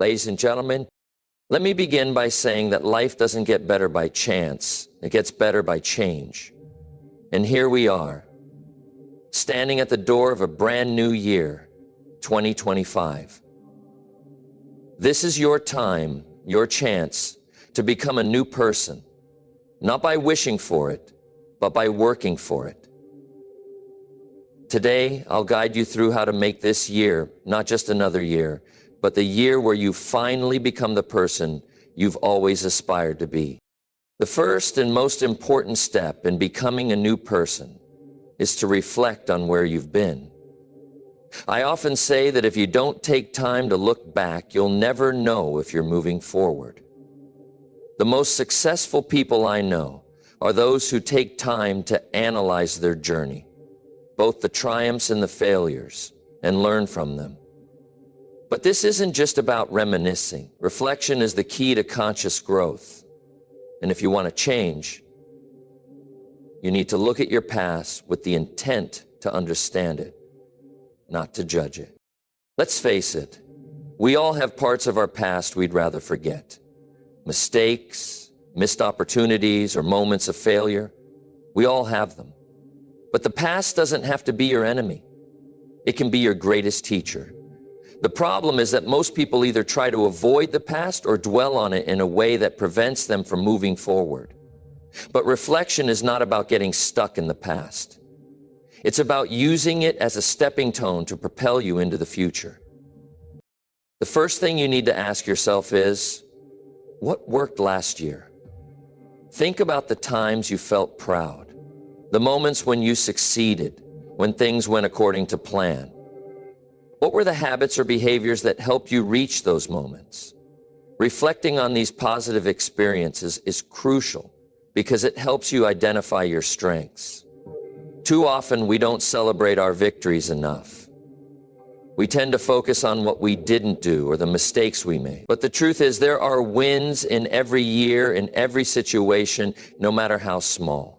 Ladies and gentlemen, let me begin by saying that life doesn't get better by chance. It gets better by change. And here we are, standing at the door of a brand new year, 2025. This is your time, your chance to become a new person, not by wishing for it, but by working for it. Today, I'll guide you through how to make this year not just another year, but the year where you finally become the person you've always aspired to be. The first and most important step in becoming a new person is to reflect on where you've been. I often say that if you don't take time to look back, you'll never know if you're moving forward. The most successful people I know are those who take time to analyze their journey, both the triumphs and the failures, and learn from them. But this isn't just about reminiscing. Reflection is the key to conscious growth. And if you want to change, you need to look at your past with the intent to understand it, not to judge it. Let's face it, we all have parts of our past we'd rather forget. Mistakes, missed opportunities, or moments of failure. We all have them. But the past doesn't have to be your enemy. It can be your greatest teacher. The problem is that most people either try to avoid the past or dwell on it in a way that prevents them from moving forward. But reflection is not about getting stuck in the past. It's about using it as a stepping stone to propel you into the future. The first thing you need to ask yourself is, what worked last year? Think about the times you felt proud, the moments when you succeeded, when things went according to plan. What were the habits or behaviors that helped you reach those moments? Reflecting on these positive experiences is crucial because it helps you identify your strengths. Too often, we don't celebrate our victories enough. We tend to focus on what we didn't do or the mistakes we made. But the truth is, there are wins in every year, in every situation, no matter how small.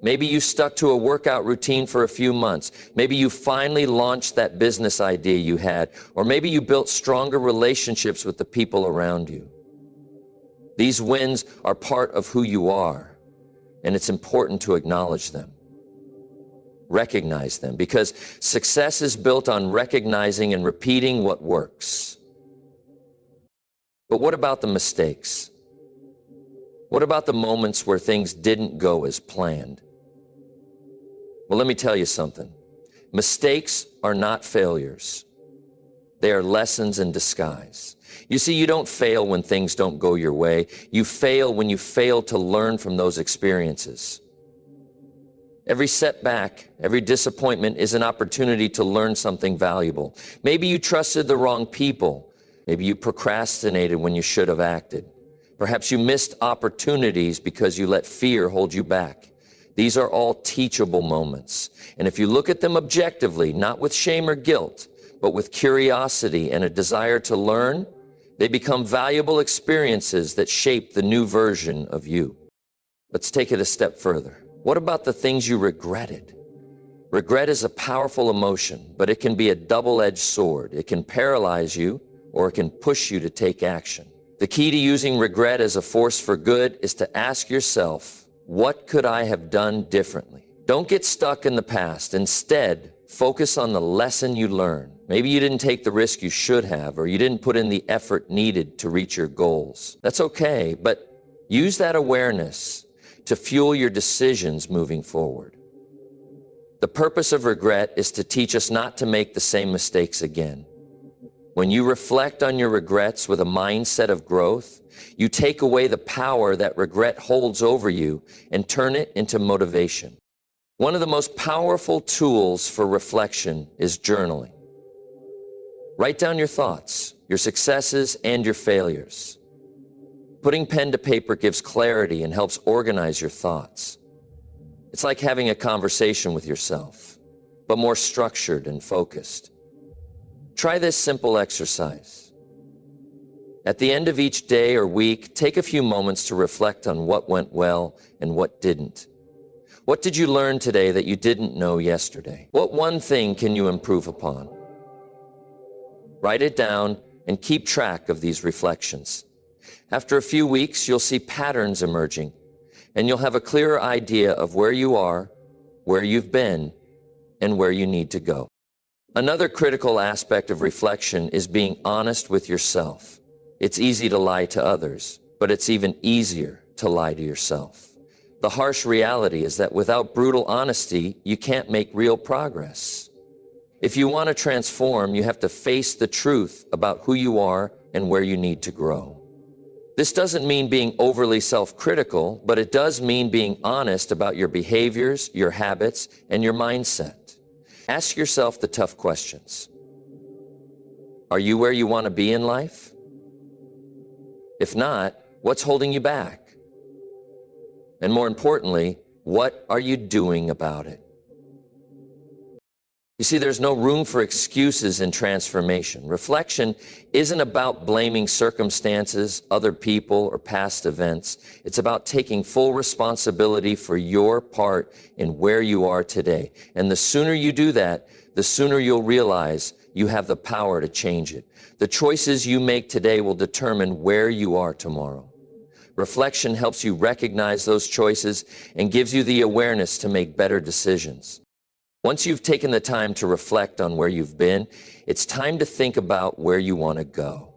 Maybe you stuck to a workout routine for a few months. Maybe you finally launched that business idea you had, or maybe you built stronger relationships with the people around you. These wins are part of who you are, and it's important to acknowledge them. Recognize them, because success is built on recognizing and repeating what works. But what about the mistakes? What about the moments where things didn't go as planned? Well, let me tell you something. Mistakes are not failures. They are lessons in disguise. You see, you don't fail when things don't go your way. You fail when you fail to learn from those experiences. Every setback, every disappointment is an opportunity to learn something valuable. Maybe you trusted the wrong people. Maybe you procrastinated when you should have acted. Perhaps you missed opportunities because you let fear hold you back. These are all teachable moments. And if you look at them objectively, not with shame or guilt, but with curiosity and a desire to learn, they become valuable experiences that shape the new version of you. Let's take it a step further. What about the things you regretted? Regret is a powerful emotion, but it can be a double-edged sword. It can paralyze you, or it can push you to take action. The key to using regret as a force for good is to ask yourself, what could I have done differently? Don't get stuck in the past. Instead, focus on the lesson you learned. Maybe you didn't take the risk you should have, or you didn't put in the effort needed to reach your goals. That's okay, but use that awareness to fuel your decisions moving forward. The purpose of regret is to teach us not to make the same mistakes again. When you reflect on your regrets with a mindset of growth, you take away the power that regret holds over you and turn it into motivation. One of the most powerful tools for reflection is journaling. Write down your thoughts, your successes, and your failures. Putting pen to paper gives clarity and helps organize your thoughts. It's like having a conversation with yourself, but more structured and focused. Try this simple exercise. At the end of each day or week, take a few moments to reflect on what went well and what didn't. What did you learn today that you didn't know yesterday? What one thing can you improve upon? Write it down and keep track of these reflections. After a few weeks, you'll see patterns emerging, and you'll have a clearer idea of where you are, where you've been, and where you need to go. Another critical aspect of reflection is being honest with yourself. It's easy to lie to others, but it's even easier to lie to yourself. The harsh reality is that without brutal honesty, you can't make real progress. If you want to transform, you have to face the truth about who you are and where you need to grow. This doesn't mean being overly self-critical, but it does mean being honest about your behaviors, your habits, and your mindset. Ask yourself the tough questions. Are you where you want to be in life? If not, what's holding you back? And more importantly, what are you doing about it? You see, there's no room for excuses in transformation. Reflection isn't about blaming circumstances, other people, or past events. It's about taking full responsibility for your part in where you are today. And the sooner you do that, the sooner you'll realize you have the power to change it. The choices you make today will determine where you are tomorrow. Reflection helps you recognize those choices and gives you the awareness to make better decisions. Once you've taken the time to reflect on where you've been, it's time to think about where you want to go.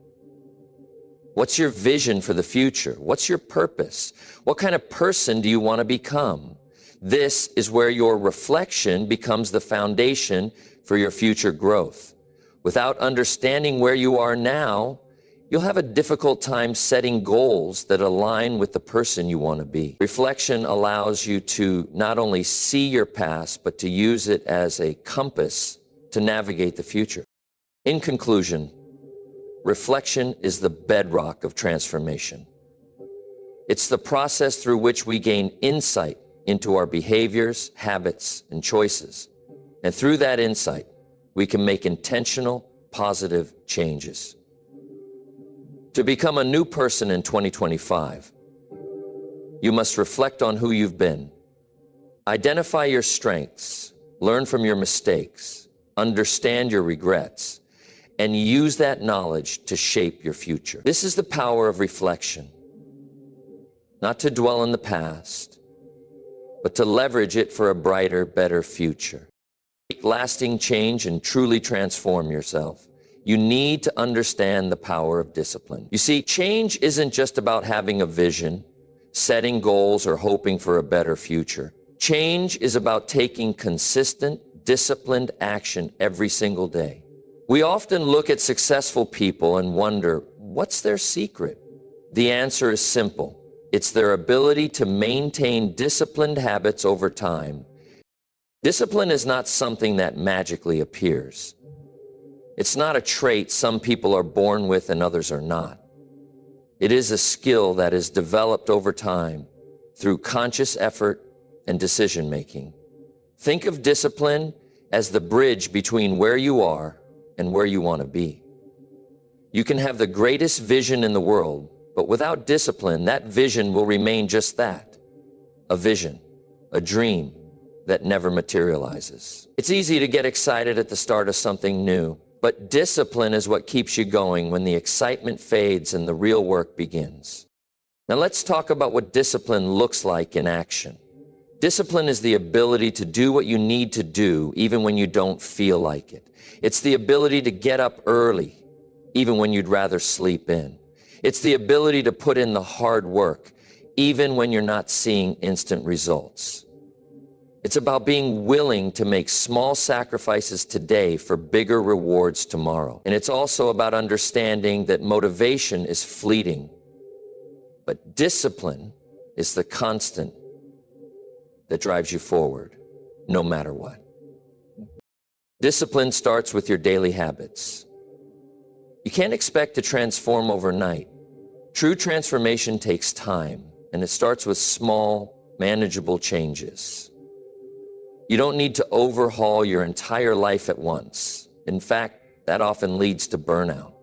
What's your vision for the future? What's your purpose? What kind of person do you want to become? This is where your reflection becomes the foundation for your future growth. Without understanding where you are now, you'll have a difficult time setting goals that align with the person you want to be. Reflection allows you to not only see your past, but to use it as a compass to navigate the future. In conclusion, reflection is the bedrock of transformation. It's the process through which we gain insight into our behaviors, habits, and choices. And through that insight, we can make intentional, positive changes. To become a new person in 2025, you must reflect on who you've been. Identify your strengths, learn from your mistakes, understand your regrets, and use that knowledge to shape your future. This is the power of reflection. Not to dwell in the past, but to leverage it for a brighter, better future. Make lasting change and truly transform yourself. You need to understand the power of discipline. You see, change isn't just about having a vision, setting goals, or hoping for a better future. Change is about taking consistent, disciplined action every single day. We often look at successful people and wonder, what's their secret? The answer is simple. It's their ability to maintain disciplined habits over time. Discipline is not something that magically appears. It's not a trait some people are born with and others are not. It is a skill that is developed over time through conscious effort and decision-making. Think of discipline as the bridge between where you are and where you want to be. You can have the greatest vision in the world, but without discipline, that vision will remain just that, a vision, a dream that never materializes. It's easy to get excited at the start of something new, but discipline is what keeps you going when the excitement fades and the real work begins. Now let's talk about what discipline looks like in action. Discipline is the ability to do what you need to do even when you don't feel like it. It's the ability to get up early even when you'd rather sleep in. It's the ability to put in the hard work even when you're not seeing instant results. It's about being willing to make small sacrifices today for bigger rewards tomorrow. And it's also about understanding that motivation is fleeting, but discipline is the constant that drives you forward, no matter what. Discipline starts with your daily habits. You can't expect to transform overnight. True transformation takes time, and it starts with small, manageable changes. You don't need to overhaul your entire life at once. In fact, that often leads to burnout.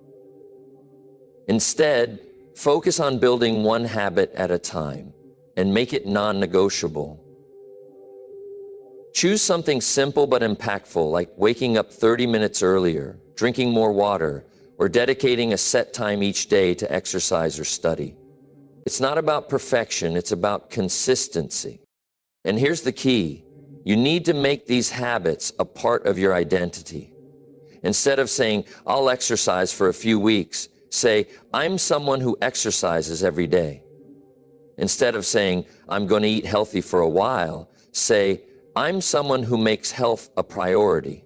Instead, focus on building one habit at a time and make it non-negotiable. Choose something simple but impactful, like waking up 30 minutes earlier, drinking more water, or dedicating a set time each day to exercise or study. It's not about perfection, it's about consistency. And here's the key. You need to make these habits a part of your identity. Instead of saying, I'll exercise for a few weeks, say, I'm someone who exercises every day. Instead of saying, I'm going to eat healthy for a while, say, I'm someone who makes health a priority.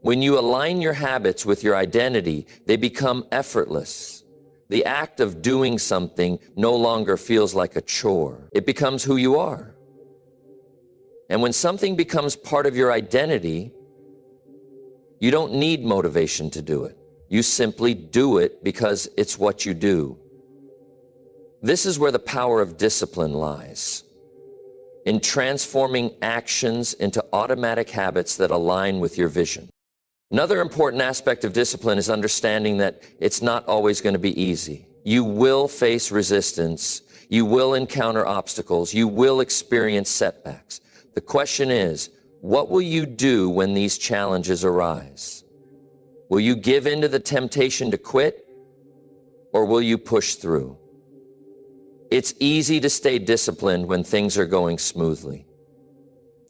When you align your habits with your identity, they become effortless. The act of doing something no longer feels like a chore. It becomes who you are. And when something becomes part of your identity, you don't need motivation to do it. You simply do it because it's what you do. This is where the power of discipline lies, in transforming actions into automatic habits that align with your vision. Another important aspect of discipline is understanding that it's not always going to be easy. You will face resistance. You will encounter obstacles. You will experience setbacks. The question is, what will you do when these challenges arise? Will you give in to the temptation to quit, or will you push through? It's easy to stay disciplined when things are going smoothly.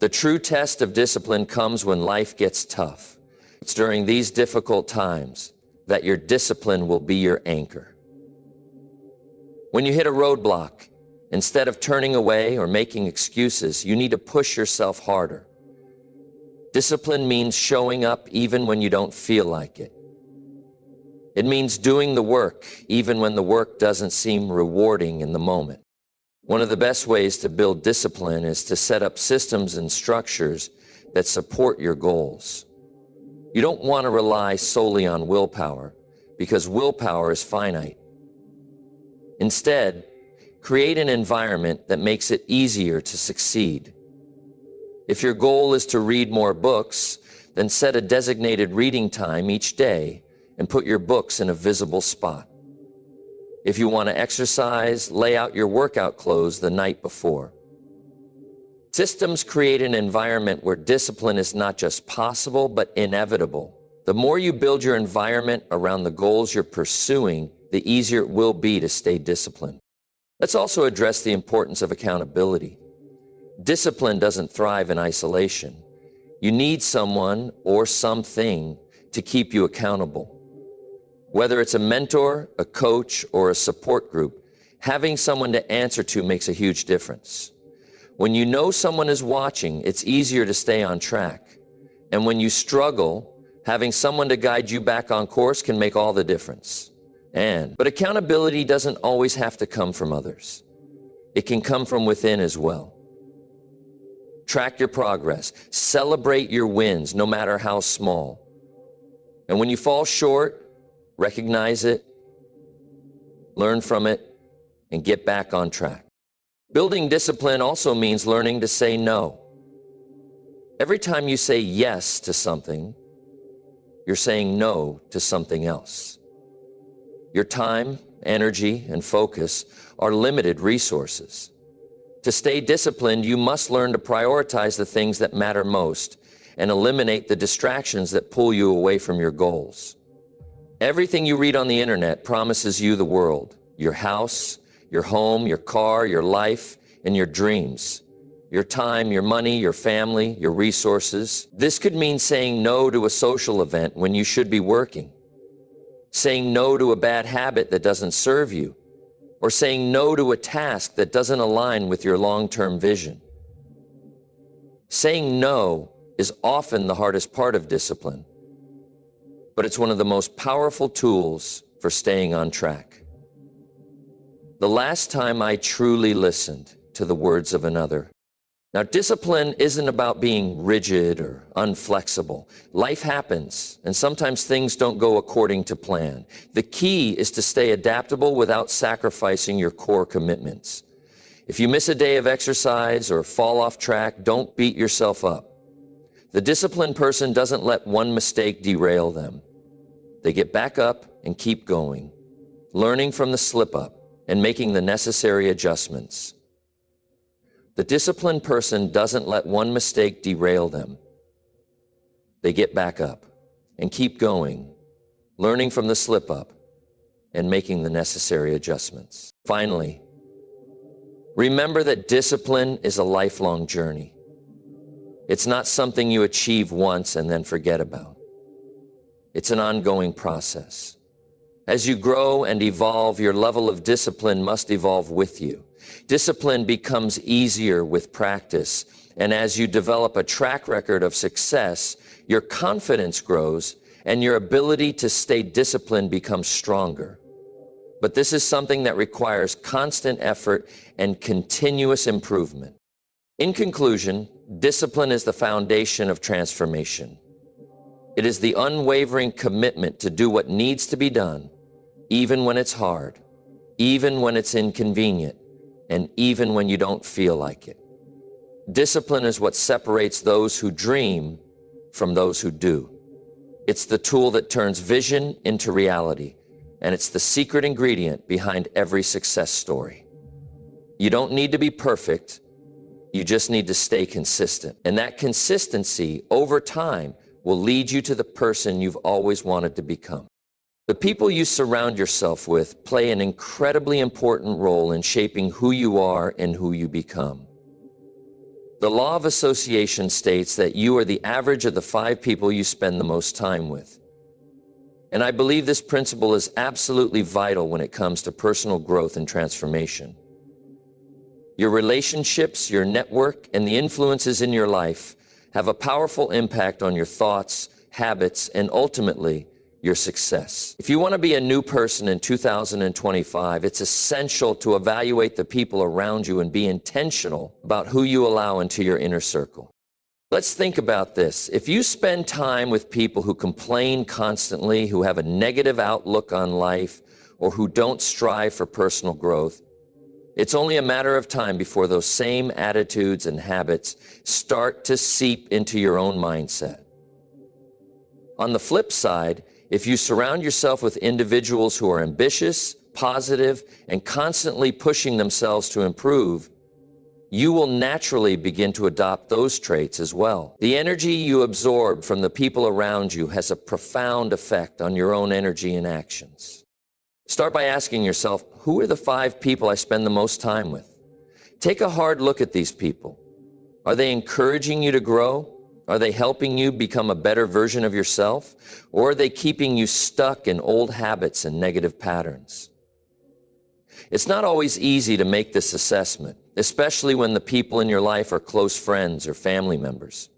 The true test of discipline comes when life gets tough. It's during these difficult times that your discipline will be your anchor. When you hit a roadblock, instead of turning away or making excuses, you need to push yourself harder. Discipline means showing up even when you don't feel like it. It means doing the work even when the work doesn't seem rewarding in the moment. One of the best ways to build discipline is to set up systems and structures that support your goals. You don't want to rely solely on willpower because willpower is finite. Instead, create an environment that makes it easier to succeed. If your goal is to read more books, then set a designated reading time each day and put your books in a visible spot. If you want to exercise, lay out your workout clothes the night before. Systems create an environment where discipline is not just possible, but inevitable. The more you build your environment around the goals you're pursuing, the easier it will be to stay disciplined. Let's also address the importance of accountability. Discipline doesn't thrive in isolation. You need someone or something to keep you accountable. Whether it's a mentor, a coach, or a support group, having someone to answer to makes a huge difference. When you know someone is watching, it's easier to stay on track. And when you struggle, having someone to guide you back on course can make all the difference. But accountability doesn't always have to come from others. It can come from within as well. Track your progress. Celebrate your wins, no matter how small. And when you fall short, recognize it, learn from it, and get back on track. Building discipline also means learning to say no. Every time you say yes to something, you're saying no to something else. Your time, energy, and focus are limited resources. To stay disciplined, you must learn to prioritize the things that matter most and eliminate the distractions that pull you away from your goals. Everything you read on the internet promises you the world, your house, your home, your car, your life, and your dreams, your time, your money, your family, your resources. This could mean saying no to a social event when you should be working, saying no to a bad habit that doesn't serve you, or saying no to a task that doesn't align with your long-term vision. Saying no is often the hardest part of discipline, but it's one of the most powerful tools for staying on track. The last time I truly listened to the words of another. Now, discipline isn't about being rigid or unflexible. Life happens, and sometimes things don't go according to plan. The key is to stay adaptable without sacrificing your core commitments. If you miss a day of exercise or fall off track, don't beat yourself up. The disciplined person doesn't let one mistake derail them. They get back up and keep going, learning from the slip-up and making the necessary adjustments. The disciplined person doesn't let one mistake derail them. They get back up and keep going, learning from the slip-up, and making the necessary adjustments. Finally, remember that discipline is a lifelong journey. It's not something you achieve once and then forget about. It's an ongoing process. As you grow and evolve, your level of discipline must evolve with you. Discipline becomes easier with practice, and as you develop a track record of success, your confidence grows and your ability to stay disciplined becomes stronger. But this is something that requires constant effort and continuous improvement. In conclusion, discipline is the foundation of transformation. It is the unwavering commitment to do what needs to be done, even when it's hard, even when it's inconvenient, and even when you don't feel like it. Discipline is what separates those who dream from those who do. It's the tool that turns vision into reality, and it's the secret ingredient behind every success story. You don't need to be perfect, you just need to stay consistent. And that consistency over time will lead you to the person you've always wanted to become. The people you surround yourself with play an incredibly important role in shaping who you are and who you become. The law of association states that you are the average of the 5 people you spend the most time with. And I believe this principle is absolutely vital when it comes to personal growth and transformation. Your relationships, your network, and the influences in your life have a powerful impact on your thoughts, habits, and ultimately, your success. If you want to be a new person in 2025, it's essential to evaluate the people around you and be intentional about who you allow into your inner circle. Let's think about this. If you spend time with people who complain constantly, who have a negative outlook on life, or who don't strive for personal growth, it's only a matter of time before those same attitudes and habits start to seep into your own mindset. On the flip side, if you surround yourself with individuals who are ambitious, positive, and constantly pushing themselves to improve, you will naturally begin to adopt those traits as well. The energy you absorb from the people around you has a profound effect on your own energy and actions. Start by asking yourself, who are the 5 people I spend the most time with? Take a hard look at these people. Are they encouraging you to grow? Are they helping you become a better version of yourself? Or are they keeping you stuck in old habits and negative patterns? It's not always easy to make this assessment, especially when the people in your life are close friends or family members.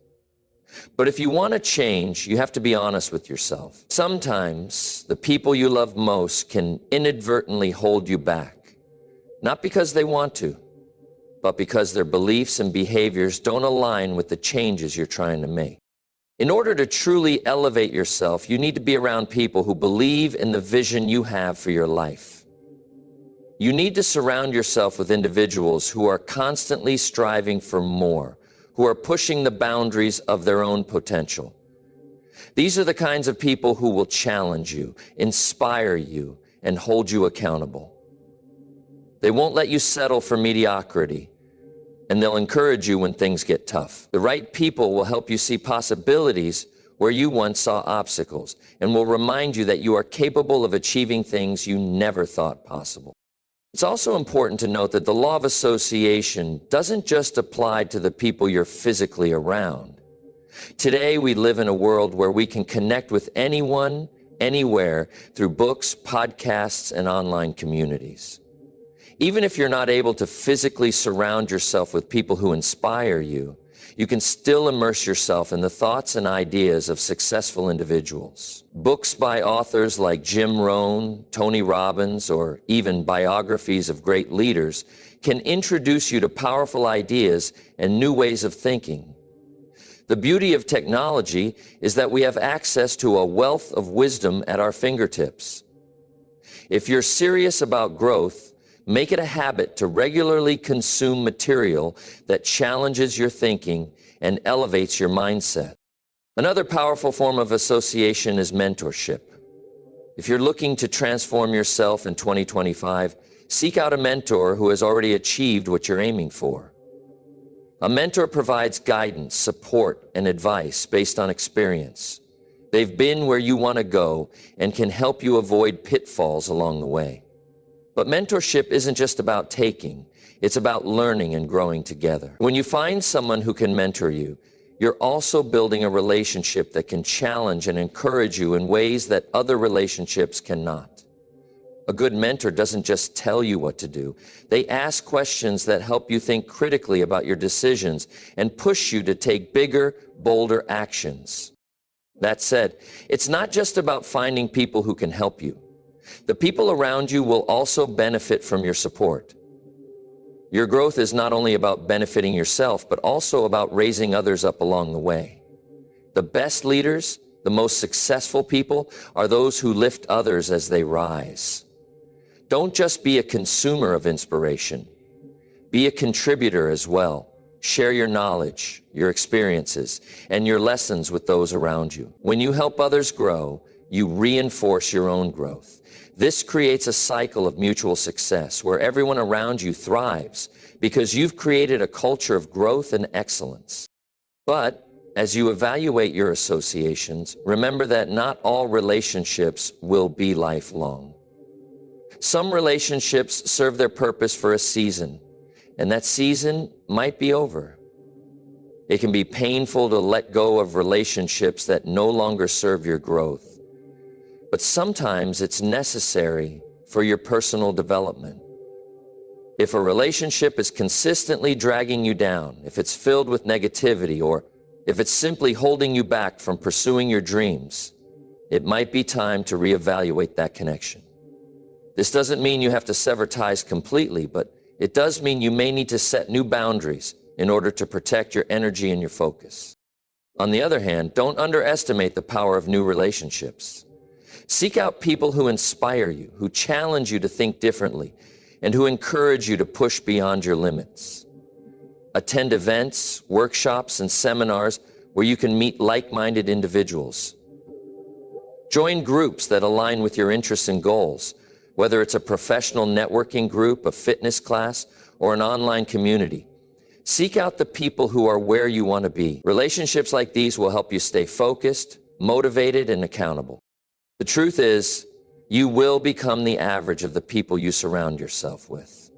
But if you want to change, you have to be honest with yourself. Sometimes the people you love most can inadvertently hold you back, not because they want to, but because their beliefs and behaviors don't align with the changes you're trying to make. In order to truly elevate yourself, you need to be around people who believe in the vision you have for your life. You need to surround yourself with individuals who are constantly striving for more, who are pushing the boundaries of their own potential. These are the kinds of people who will challenge you, inspire you, and hold you accountable. They won't let you settle for mediocrity, and they'll encourage you when things get tough. The right people will help you see possibilities where you once saw obstacles, and will remind you that you are capable of achieving things you never thought possible. It's also important to note that the law of association doesn't just apply to the people you're physically around. Today, we live in a world where we can connect with anyone, anywhere, through books, podcasts, and online communities. Even if you're not able to physically surround yourself with people who inspire you, you can still immerse yourself in the thoughts and ideas of successful individuals. Books by authors like Jim Rohn, Tony Robbins, or even biographies of great leaders can introduce you to powerful ideas and new ways of thinking. The beauty of technology is that we have access to a wealth of wisdom at our fingertips. If you're serious about growth, make it a habit to regularly consume material that challenges your thinking and elevates your mindset. Another powerful form of association is mentorship. If you're looking to transform yourself in 2025, seek out a mentor who has already achieved what you're aiming for. A mentor provides guidance, support, and advice based on experience. They've been where you want to go and can help you avoid pitfalls along the way. But mentorship isn't just about taking, it's about learning and growing together. When you find someone who can mentor you, you're also building a relationship that can challenge and encourage you in ways that other relationships cannot. A good mentor doesn't just tell you what to do. They ask questions that help you think critically about your decisions and push you to take bigger, bolder actions. That said, it's not just about finding people who can help you. The people around you will also benefit from your support. Your growth is not only about benefiting yourself, but also about raising others up along the way. The best leaders, the most successful people, are those who lift others as they rise. Don't just be a consumer of inspiration. Be a contributor as well. Share your knowledge, your experiences, and your lessons with those around you. When you help others grow, you reinforce your own growth. This creates a cycle of mutual success where everyone around you thrives because you've created a culture of growth and excellence. But as you evaluate your associations, remember that not all relationships will be lifelong. Some relationships serve their purpose for a season, and that season might be over. It can be painful to let go of relationships that no longer serve your growth. But sometimes it's necessary for your personal development. If a relationship is consistently dragging you down, if it's filled with negativity, or if it's simply holding you back from pursuing your dreams, it might be time to reevaluate that connection. This doesn't mean you have to sever ties completely, but it does mean you may need to set new boundaries in order to protect your energy and your focus. On the other hand, don't underestimate the power of new relationships. Seek out people who inspire you, who challenge you to think differently, and who encourage you to push beyond your limits. Attend events, workshops, and seminars where you can meet like-minded individuals. Join groups that align with your interests and goals, whether it's a professional networking group, a fitness class, or an online community. Seek out the people who are where you want to be. Relationships like these will help you stay focused, motivated, and accountable. The truth is, you will become the average of the people you surround yourself with.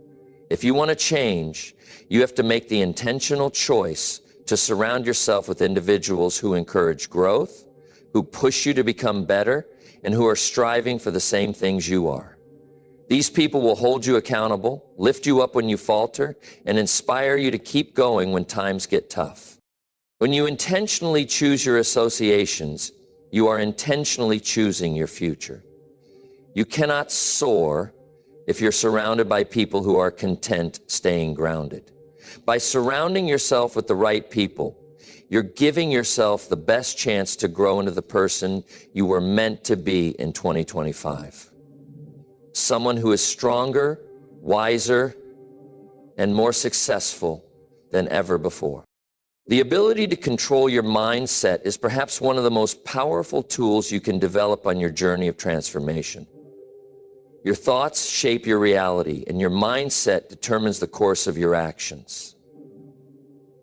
If you want to change, you have to make the intentional choice to surround yourself with individuals who encourage growth, who push you to become better, and who are striving for the same things you are. These people will hold you accountable, lift you up when you falter, and inspire you to keep going when times get tough. When you intentionally choose your associations, you are intentionally choosing your future. You cannot soar if you're surrounded by people who are content staying grounded. By surrounding yourself with the right people, you're giving yourself the best chance to grow into the person you were meant to be in 2025. Someone who is stronger, wiser, and more successful than ever before. The ability to control your mindset is perhaps one of the most powerful tools you can develop on your journey of transformation. Your thoughts shape your reality, and your mindset determines the course of your actions.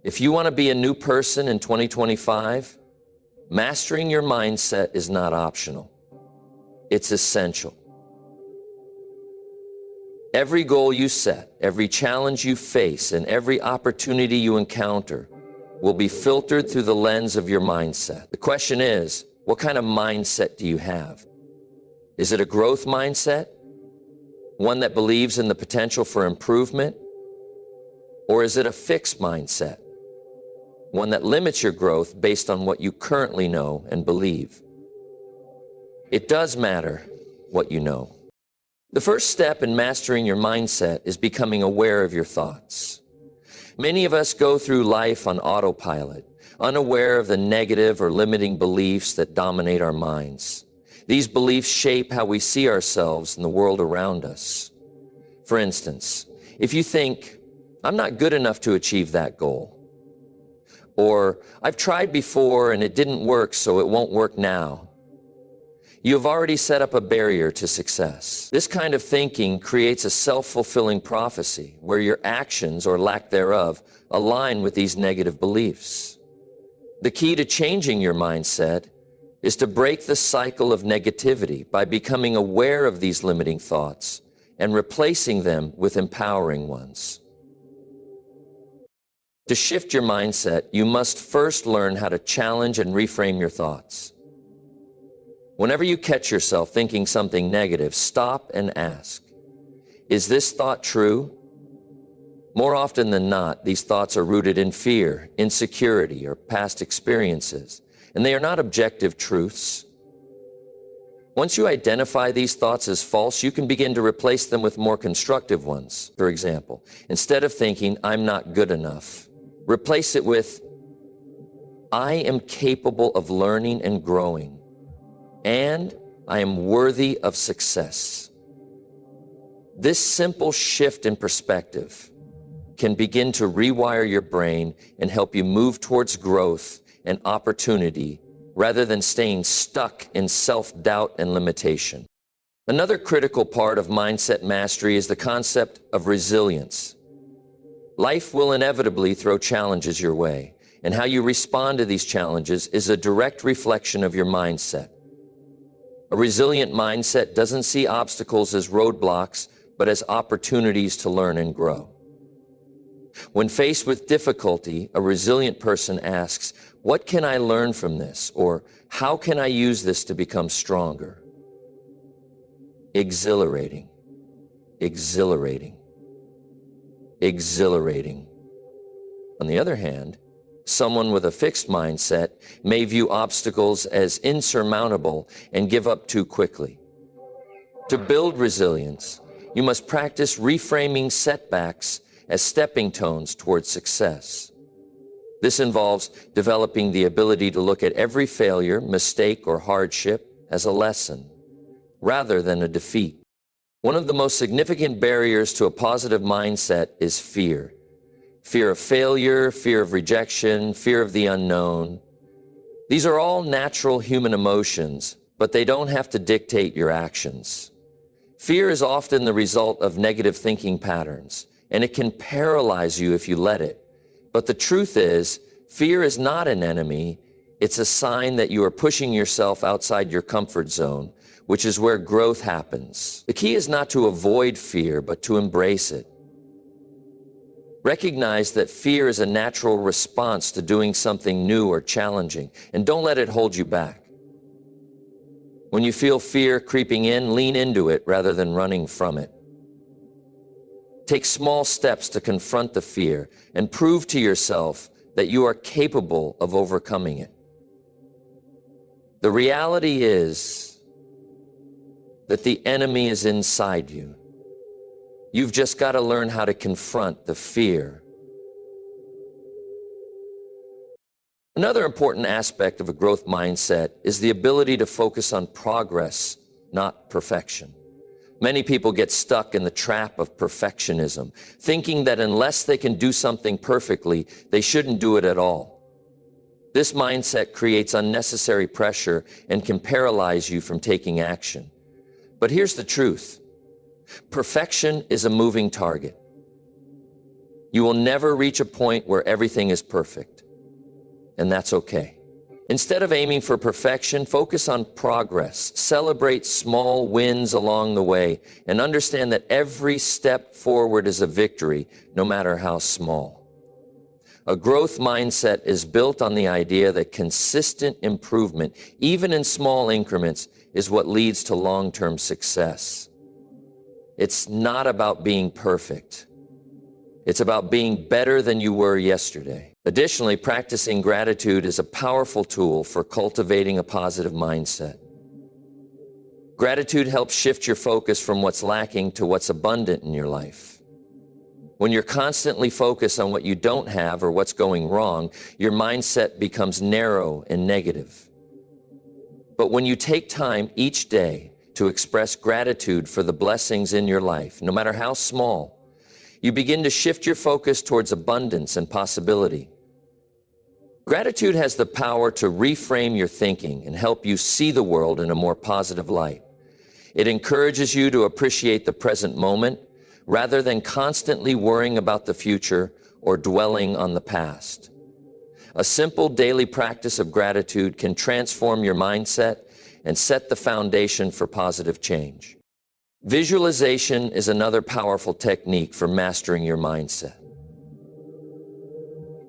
If you want to be a new person in 2025, mastering your mindset is not optional. It's essential. Every goal you set, every challenge you face, and every opportunity you encounter will be filtered through the lens of your mindset. The question is, what kind of mindset do you have? Is it a growth mindset? One that believes in the potential for improvement? Or is it a fixed mindset? One that limits your growth based on what you currently know and believe? It does matter what you know. The first step in mastering your mindset is becoming aware of your thoughts. Many of us go through life on autopilot, unaware of the negative or limiting beliefs that dominate our minds. These beliefs shape how we see ourselves and the world around us. For instance, if you think, I'm not good enough to achieve that goal, or I've tried before and it didn't work, so it won't work now, you have already set up a barrier to success. This kind of thinking creates a self-fulfilling prophecy where your actions, or lack thereof, align with these negative beliefs. The key to changing your mindset is to break the cycle of negativity by becoming aware of these limiting thoughts and replacing them with empowering ones. To shift your mindset, you must first learn how to challenge and reframe your thoughts. Whenever you catch yourself thinking something negative, stop and ask, is this thought true? More often than not, these thoughts are rooted in fear, insecurity, or past experiences, and they are not objective truths. Once you identify these thoughts as false, you can begin to replace them with more constructive ones. For example, instead of thinking, I'm not good enough, replace it with, I am capable of learning and growing, and I am worthy of success. This simple shift in perspective can begin to rewire your brain and help you move towards growth and opportunity rather than staying stuck in self-doubt and limitation. Another critical part of mindset mastery is the concept of resilience. Life will inevitably throw challenges your way, and how you respond to these challenges is a direct reflection of your mindset. A resilient mindset doesn't see obstacles as roadblocks, but as opportunities to learn and grow. When faced with difficulty, a resilient person asks, what can I learn from this? Or how can I use this to become stronger? Exhilarating, exhilarating, exhilarating. On the other hand, someone with a fixed mindset may view obstacles as insurmountable and give up too quickly. To build resilience, you must practice reframing setbacks as stepping stones towards success. This involves developing the ability to look at every failure, mistake, or hardship as a lesson, rather than a defeat. One of the most significant barriers to a positive mindset is fear. Fear of failure, fear of rejection, fear of the unknown. These are all natural human emotions, but they don't have to dictate your actions. Fear is often the result of negative thinking patterns, and it can paralyze you if you let it. But the truth is, fear is not an enemy. It's a sign that you are pushing yourself outside your comfort zone, which is where growth happens. The key is not to avoid fear, but to embrace it. Recognize that fear is a natural response to doing something new or challenging, and don't let it hold you back. When you feel fear creeping in, lean into it rather than running from it. Take small steps to confront the fear and prove to yourself that you are capable of overcoming it. The reality is that the enemy is inside you. You've just got to learn how to confront the fear. Another important aspect of a growth mindset is the ability to focus on progress, not perfection. Many people get stuck in the trap of perfectionism, thinking that unless they can do something perfectly, they shouldn't do it at all. This mindset creates unnecessary pressure and can paralyze you from taking action. But here's the truth. Perfection is a moving target. You will never reach a point where everything is perfect, and that's okay. Instead of aiming for perfection, focus on progress. Celebrate small wins along the way and understand that every step forward is a victory, no matter how small. A growth mindset is built on the idea that consistent improvement, even in small increments, is what leads to long-term success. It's not about being perfect. It's about being better than you were yesterday. Additionally, practicing gratitude is a powerful tool for cultivating a positive mindset. Gratitude helps shift your focus from what's lacking to what's abundant in your life. When you're constantly focused on what you don't have or what's going wrong, your mindset becomes narrow and negative. But when you take time each day to express gratitude for the blessings in your life, no matter how small, you begin to shift your focus towards abundance and possibility. Gratitude has the power to reframe your thinking and help you see the world in a more positive light. It encourages you to appreciate the present moment rather than constantly worrying about the future or dwelling on the past. A simple daily practice of gratitude can transform your mindset and set the foundation for positive change. Visualization is another powerful technique for mastering your mindset.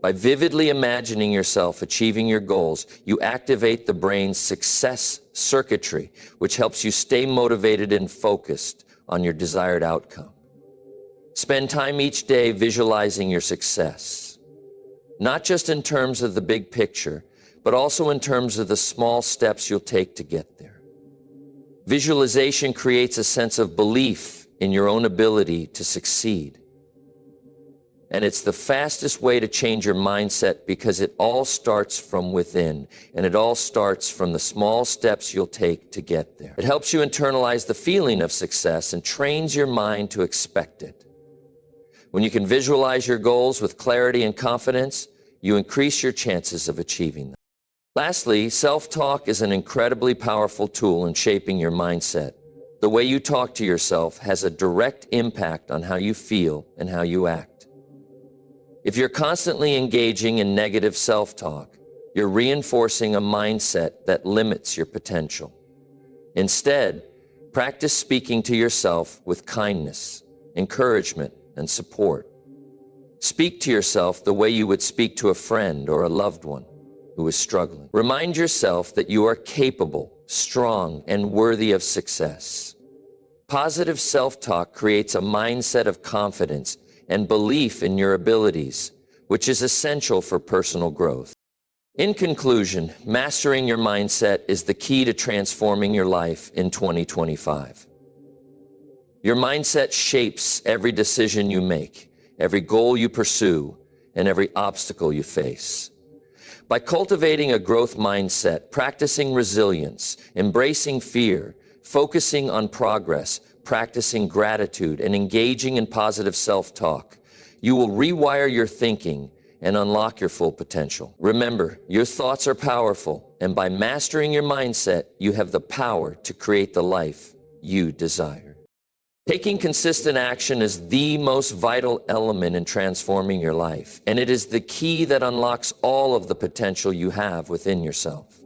By vividly imagining yourself achieving your goals, you activate the brain's success circuitry, which helps you stay motivated and focused on your desired outcome. Spend time each day visualizing your success, not just in terms of the big picture, but also in terms of the small steps you'll take to get there. Visualization creates a sense of belief in your own ability to succeed. And it's the fastest way to change your mindset because it all starts from within, and it all starts from the small steps you'll take to get there. It helps you internalize the feeling of success and trains your mind to expect it. When you can visualize your goals with clarity and confidence, you increase your chances of achieving them. Lastly, self-talk is an incredibly powerful tool in shaping your mindset. The way you talk to yourself has a direct impact on how you feel and how you act. If you're constantly engaging in negative self-talk, you're reinforcing a mindset that limits your potential. Instead, practice speaking to yourself with kindness, encouragement, and support. Speak to yourself the way you would speak to a friend or a loved one who is struggling. Remind yourself that you are capable, strong, and worthy of success. Positive self-talk creates a mindset of confidence and belief in your abilities, which is essential for personal growth. In conclusion, mastering your mindset is the key to transforming your life in 2025. Your mindset shapes every decision you make, every goal you pursue, and every obstacle you face. By cultivating a growth mindset, practicing resilience, embracing fear, focusing on progress, practicing gratitude, and engaging in positive self-talk, you will rewire your thinking and unlock your full potential. Remember, your thoughts are powerful, and by mastering your mindset, you have the power to create the life you desire. Taking consistent action is the most vital element in transforming your life, and it is the key that unlocks all of the potential you have within yourself.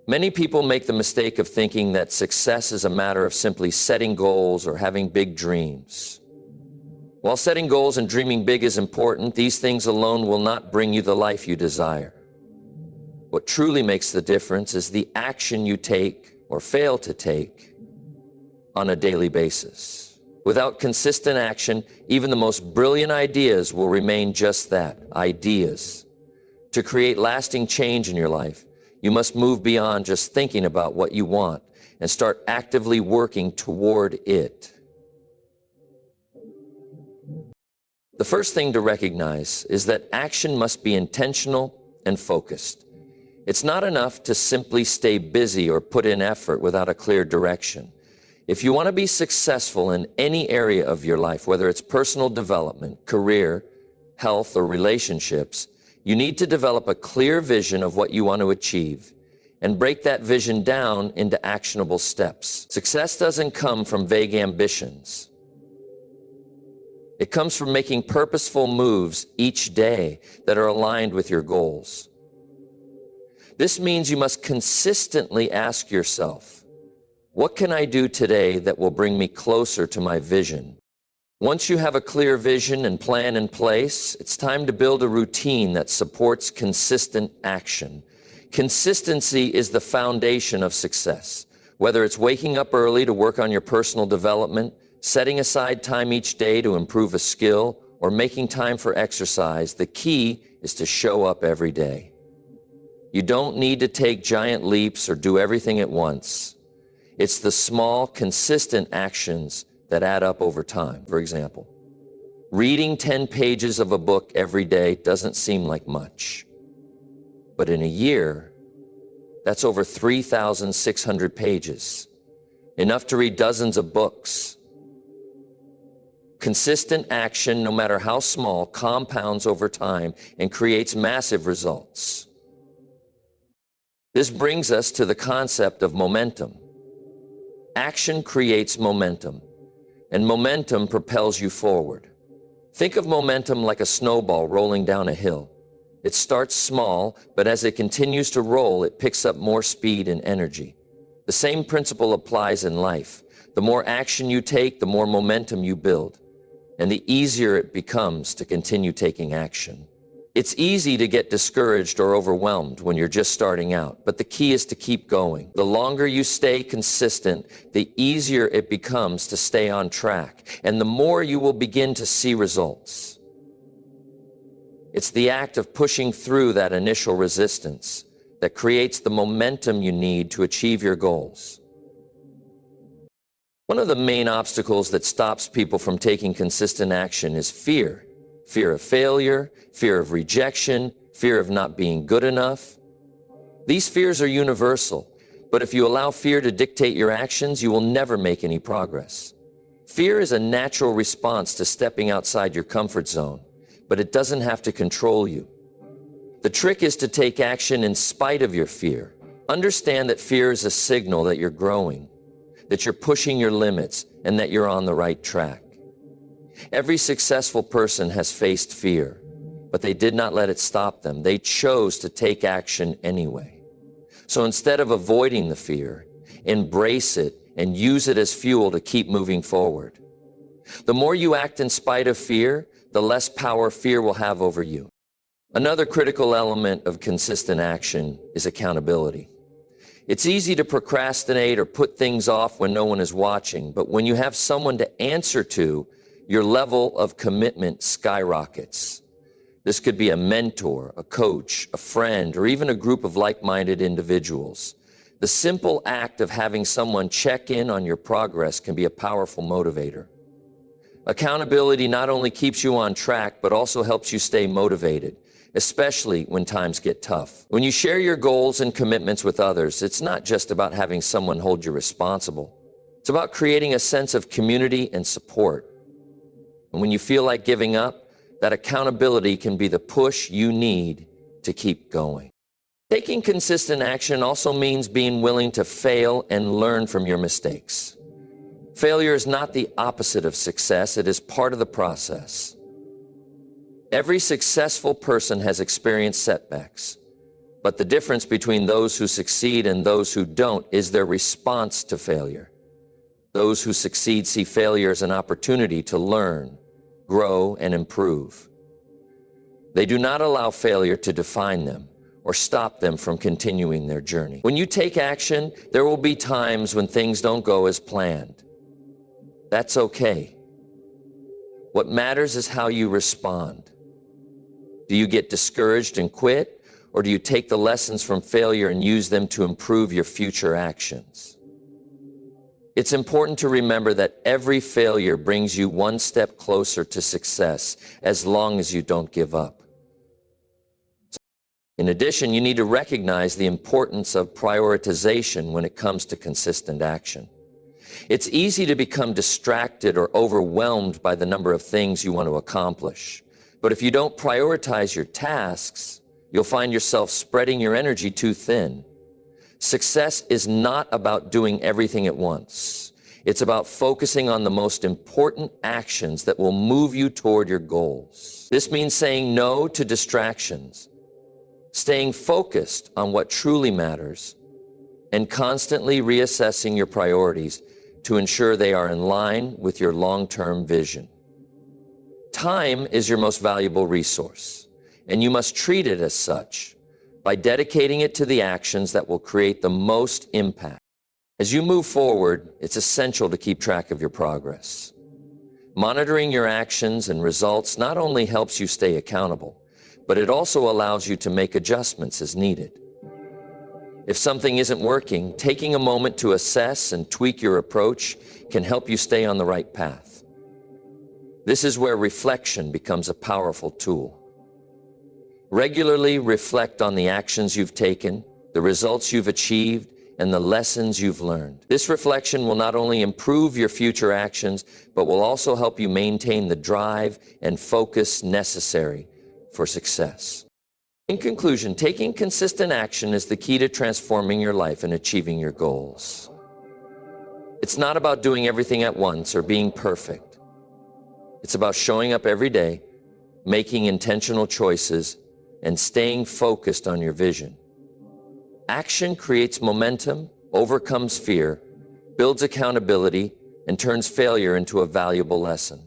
Many people make the mistake of thinking that success is a matter of simply setting goals or having big dreams. While setting goals and dreaming big is important, these things alone will not bring you the life you desire. What truly makes the difference is the action you take or fail to take on a daily basis. Without consistent action, even the most brilliant ideas will remain just that, ideas. To create lasting change in your life, you must move beyond just thinking about what you want and start actively working toward it. The first thing to recognize is that action must be intentional and focused. It's not enough to simply stay busy or put in effort without a clear direction. If you want to be successful in any area of your life, whether it's personal development, career, health, or relationships, you need to develop a clear vision of what you want to achieve and break that vision down into actionable steps. Success doesn't come from vague ambitions. It comes from making purposeful moves each day that are aligned with your goals. This means you must consistently ask yourself, what can I do today that will bring me closer to my vision? Once you have a clear vision and plan in place, it's time to build a routine that supports consistent action. Consistency is the foundation of success. Whether it's waking up early to work on your personal development, setting aside time each day to improve a skill, or making time for exercise, the key is to show up every day. You don't need to take giant leaps or do everything at once. It's the small, consistent actions that add up over time. For example, reading 10 pages of a book every day doesn't seem like much. But in a year, that's over 3,600 pages, enough to read dozens of books. Consistent action, no matter how small, compounds over time and creates massive results. This brings us to the concept of momentum. Action creates momentum, and momentum propels you forward. Think of momentum like a snowball rolling down a hill. It starts small, but as it continues to roll, it picks up more speed and energy. The same principle applies in life. The more action you take, the more momentum you build, and the easier it becomes to continue taking action. It's easy to get discouraged or overwhelmed when you're just starting out, but the key is to keep going. The longer you stay consistent, the easier it becomes to stay on track, and the more you will begin to see results. It's the act of pushing through that initial resistance that creates the momentum you need to achieve your goals. One of the main obstacles that stops people from taking consistent action is fear. Fear of failure, fear of rejection, fear of not being good enough. These fears are universal, but if you allow fear to dictate your actions, you will never make any progress. Fear is a natural response to stepping outside your comfort zone, but it doesn't have to control you. The trick is to take action in spite of your fear. Understand that fear is a signal that you're growing, that you're pushing your limits, and that you're on the right track. Every successful person has faced fear, but they did not let it stop them. They chose to take action anyway. So instead of avoiding the fear, embrace it and use it as fuel to keep moving forward. The more you act in spite of fear, the less power fear will have over you. Another critical element of consistent action is accountability. It's easy to procrastinate or put things off when no one is watching, but when you have someone to answer to, your level of commitment skyrockets. This could be a mentor, a coach, a friend, or even a group of like-minded individuals. The simple act of having someone check in on your progress can be a powerful motivator. Accountability not only keeps you on track, but also helps you stay motivated, especially when times get tough. When you share your goals and commitments with others, it's not just about having someone hold you responsible. It's about creating a sense of community and support. And when you feel like giving up, that accountability can be the push you need to keep going. Taking consistent action also means being willing to fail and learn from your mistakes. Failure is not the opposite of success, it is part of the process. Every successful person has experienced setbacks, but the difference between those who succeed and those who don't is their response to failure. Those who succeed see failure as an opportunity to learn, grow, and improve. They do not allow failure to define them or stop them from continuing their journey. When you take action, there will be times when things don't go as planned. That's okay. What matters is how you respond. Do you get discouraged and quit, or do you take the lessons from failure and use them to improve your future actions? It's important to remember that every failure brings you one step closer to success as long as you don't give up. In addition, you need to recognize the importance of prioritization when it comes to consistent action. It's easy to become distracted or overwhelmed by the number of things you want to accomplish. But if you don't prioritize your tasks, you'll find yourself spreading your energy too thin. Success is not about doing everything at once. It's about focusing on the most important actions that will move you toward your goals. This means saying no to distractions, staying focused on what truly matters, and constantly reassessing your priorities to ensure they are in line with your long-term vision. Time is your most valuable resource, and you must treat it as such by dedicating it to the actions that will create the most impact. As you move forward, it's essential to keep track of your progress. Monitoring your actions and results not only helps you stay accountable, but it also allows you to make adjustments as needed. If something isn't working, taking a moment to assess and tweak your approach can help you stay on the right path. This is where reflection becomes a powerful tool. Regularly reflect on the actions you've taken, the results you've achieved, and the lessons you've learned. This reflection will not only improve your future actions, but will also help you maintain the drive and focus necessary for success. In conclusion, taking consistent action is the key to transforming your life and achieving your goals. It's not about doing everything at once or being perfect. It's about showing up every day, making intentional choices, and staying focused on your vision. Action creates momentum, overcomes fear, builds accountability, and turns failure into a valuable lesson.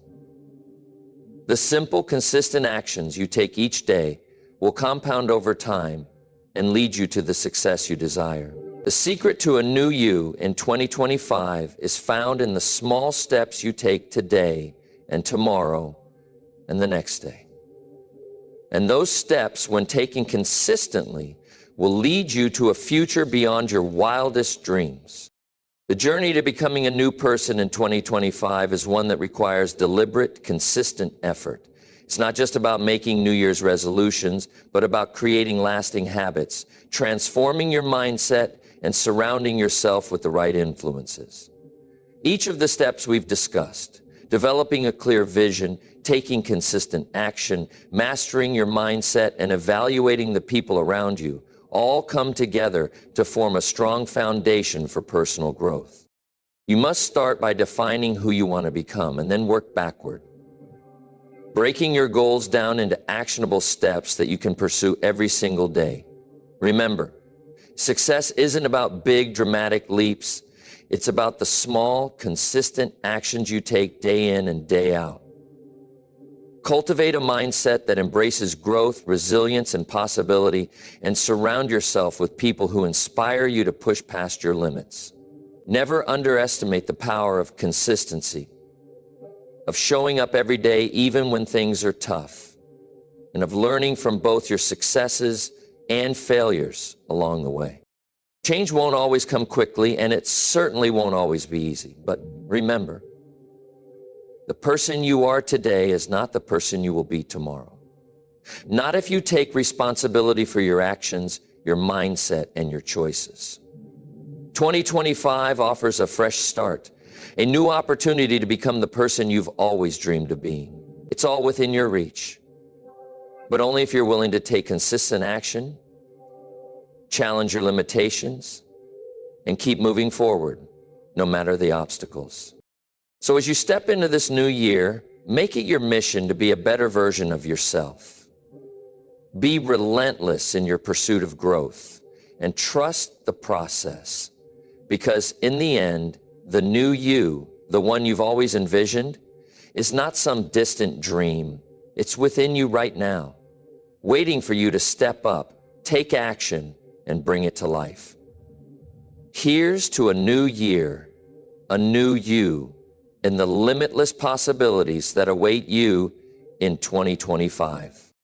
The simple, consistent actions you take each day will compound over time and lead you to the success you desire. The secret to a new you in 2025 is found in the small steps you take today and tomorrow and the next day. And those steps, when taken consistently, will lead you to a future beyond your wildest dreams. The journey to becoming a new person in 2025 is one that requires deliberate, consistent effort. It's not just about making New Year's resolutions, but about creating lasting habits, transforming your mindset, and surrounding yourself with the right influences. Each of the steps we've discussed, developing a clear vision, taking consistent action, mastering your mindset, and evaluating the people around you, all come together to form a strong foundation for personal growth. You must start by defining who you want to become and then work backward, breaking your goals down into actionable steps that you can pursue every single day. Remember, success isn't about big, dramatic leaps. It's about the small, consistent actions you take day in and day out. Cultivate a mindset that embraces growth, resilience, and possibility, and surround yourself with people who inspire you to push past your limits. Never underestimate the power of consistency, of showing up every day even when things are tough, and of learning from both your successes and failures along the way. Change won't always come quickly, and it certainly won't always be easy. But remember, the person you are today is not the person you will be tomorrow. Not if you take responsibility for your actions, your mindset, and your choices. 2025 offers a fresh start, a new opportunity to become the person you've always dreamed of being. It's all within your reach, but only if you're willing to take consistent action, challenge your limitations, and keep moving forward, no matter the obstacles. So as you step into this new year, make it your mission to be a better version of yourself. Be relentless in your pursuit of growth and trust the process, because in the end, the new you, the one you've always envisioned, is not some distant dream. It's within you right now, waiting for you to step up, take action, and bring it to life. Here's to a new year, a new you, and the limitless possibilities that await you in 2025.